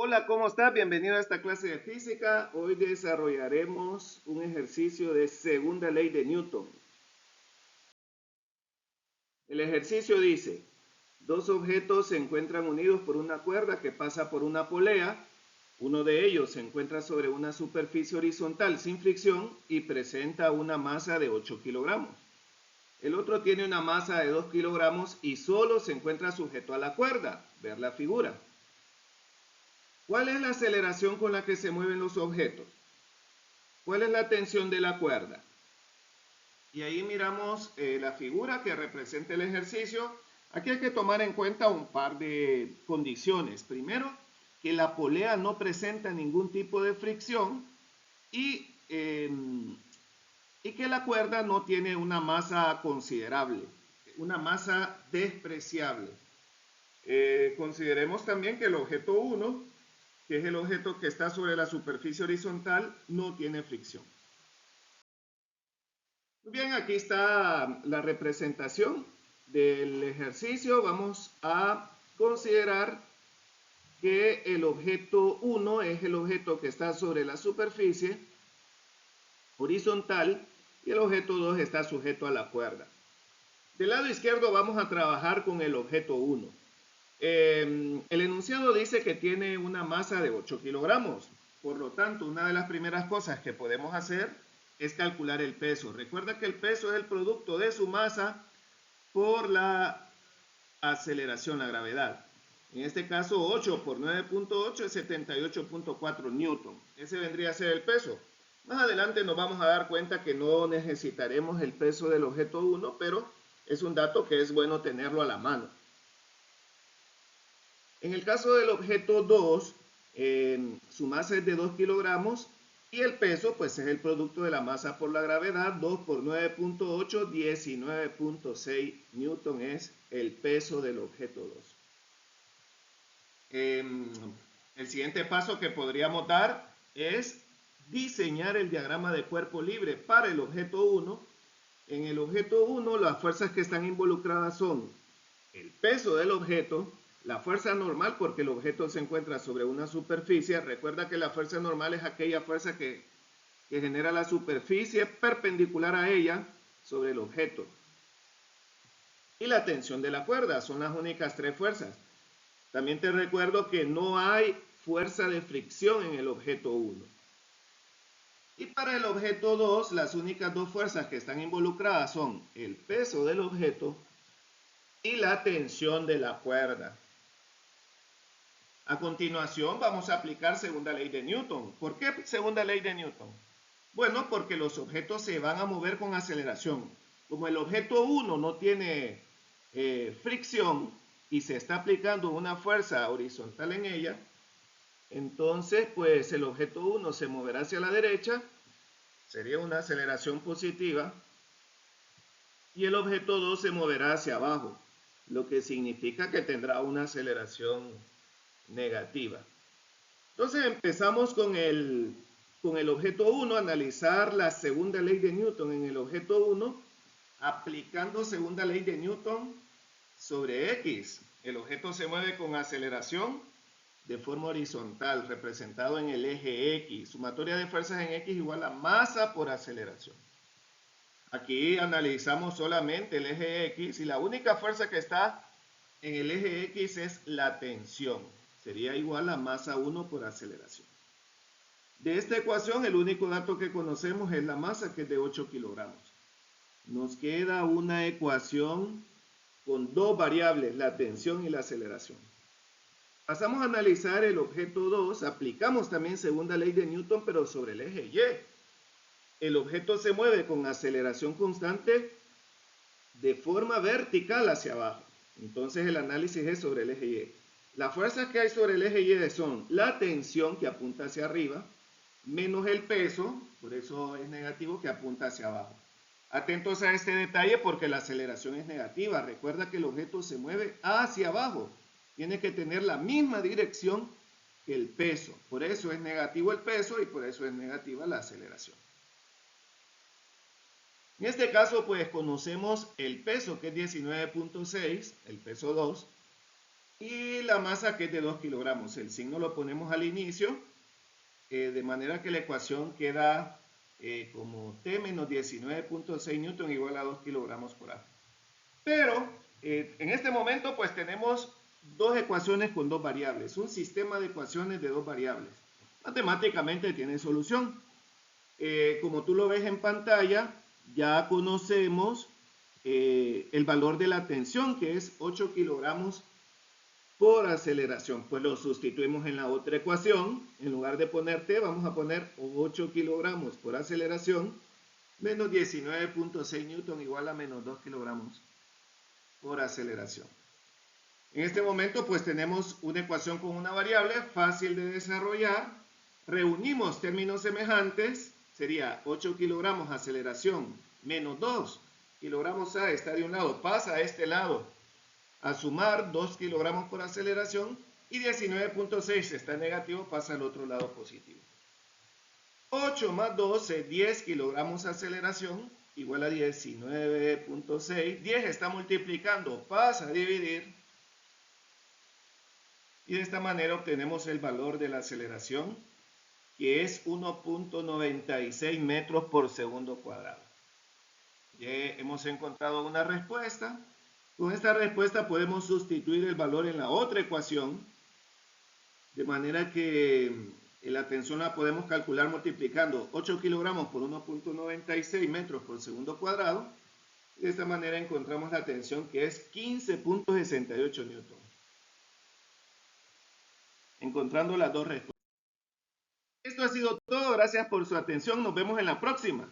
Hola, ¿cómo estás? Bienvenido a esta clase de física. Hoy desarrollaremos un ejercicio de segunda ley de Newton. El ejercicio dice, dos objetos se encuentran unidos por una cuerda que pasa por una polea. Uno de ellos se encuentra sobre una superficie horizontal sin fricción y presenta una masa de 8 kilogramos. El otro tiene una masa de 2 kilogramos y solo se encuentra sujeto a la cuerda. Ver la figura. ¿Cuál es la aceleración con la que se mueven los objetos? ¿Cuál es la tensión de la cuerda? Y ahí miramos la figura que representa el ejercicio. Aquí hay que tomar en cuenta un par de condiciones. Primero, que la polea no presenta ningún tipo de fricción y, y que la cuerda no tiene una masa considerable, una masa despreciable. Consideremos también que el objeto 1, que es el objeto que está sobre la superficie horizontal, no tiene fricción. Muy bien, aquí está la representación del ejercicio. Vamos a considerar que el objeto 1 es el objeto que está sobre la superficie horizontal y el objeto 2 está sujeto a la cuerda. Del lado izquierdo vamos a trabajar con el objeto 1. El enunciado dice que tiene una masa de 8 kilogramos. Por lo tanto, una de las primeras cosas que podemos hacer es calcular el peso. Recuerda que el peso es el producto de su masa por la aceleración, la gravedad. En este caso, 8 por 9.8 es 78.4 newton. Ese vendría a ser el peso. Más adelante nos vamos a dar cuenta que no necesitaremos el peso del objeto 1, pero es un dato que es bueno tenerlo a la mano. En el caso del objeto 2, su masa es de 2 kilogramos y el peso pues es el producto de la masa por la gravedad. 2 por 9.8, 19.6 newton es el peso del objeto 2. El siguiente paso que podríamos dar es diseñar el diagrama de cuerpo libre para el objeto 1. En el objeto 1 las fuerzas que están involucradas son el peso del objeto, la fuerza normal porque el objeto se encuentra sobre una superficie. Recuerda que la fuerza normal es aquella fuerza que genera la superficie perpendicular a ella sobre el objeto. Y la tensión de la cuerda son las únicas tres fuerzas. También te recuerdo que no hay fuerza de fricción en el objeto 1. Y para el objeto 2, las únicas dos fuerzas que están involucradas son el peso del objeto y la tensión de la cuerda. A continuación vamos a aplicar segunda ley de Newton. ¿Por qué segunda ley de Newton? Bueno, porque los objetos se van a mover con aceleración. Como el objeto 1 no tiene fricción y se está aplicando una fuerza horizontal en ella, entonces pues el objeto 1 se moverá hacia la derecha, sería una aceleración positiva, y el objeto 2 se moverá hacia abajo, lo que significa que tendrá una aceleración negativa. Entonces empezamos con el objeto 1, analizar la segunda ley de Newton en el objeto 1, aplicando segunda ley de Newton sobre X. El objeto se mueve con aceleración de forma horizontal, representado en el eje X. Sumatoria de fuerzas en X igual a masa por aceleración. Aquí analizamos solamente el eje X y la única fuerza que está en el eje X es la tensión. Sería igual a masa 1 por aceleración. De esta ecuación, el único dato que conocemos es la masa, que es de 8 kilogramos. Nos queda una ecuación con dos variables, la tensión y la aceleración. Pasamos a analizar el objeto 2, aplicamos también segunda ley de Newton, pero sobre el eje Y. El objeto se mueve con aceleración constante de forma vertical hacia abajo. Entonces el análisis es sobre el eje Y. Las fuerzas que hay sobre el eje Y son la tensión, que apunta hacia arriba, menos el peso, por eso es negativo, que apunta hacia abajo. Atentos a este detalle porque la aceleración es negativa. Recuerda que el objeto se mueve hacia abajo. Tiene que tener la misma dirección que el peso. Por eso es negativo el peso y por eso es negativa la aceleración. En este caso, pues conocemos el peso, que es 19.6, el peso 2, y la masa que es de 2 kilogramos. El signo lo ponemos al inicio, de manera que la ecuación queda como T menos 19.6 newton igual a 2 kilogramos por A. Pero en este momento pues tenemos dos ecuaciones con dos variables, un sistema de ecuaciones de dos variables. Matemáticamente tiene solución. Como tú lo ves en pantalla, ya conocemos el valor de la tensión, que es 8 kilogramos por aceleración. Pues lo sustituimos en la otra ecuación. En lugar de poner T, vamos a poner 8 kilogramos por aceleración menos 19.6 newton igual a menos 2 kilogramos por aceleración. En este momento pues tenemos una ecuación con una variable fácil de desarrollar. Reunimos términos semejantes, sería 8 kilogramos aceleración menos 2 kilogramos A está de un lado, pasa a este lado a sumar 2 kilogramos por aceleración y 19.6 está negativo, pasa al otro lado positivo. 8 más 12, 10 kilogramos aceleración igual a 19.6. 10 está multiplicando, pasa a dividir. Y de esta manera obtenemos el valor de la aceleración, que es 1.96 metros por segundo cuadrado. Ya hemos encontrado una respuesta. Con esta respuesta podemos sustituir el valor en la otra ecuación, de manera que la tensión la podemos calcular multiplicando 8 kilogramos por 1.96 metros por segundo cuadrado. De esta manera encontramos la tensión, que es 15.68 newton. Encontrando las dos respuestas. Esto ha sido todo. Gracias por su atención. Nos vemos en la próxima.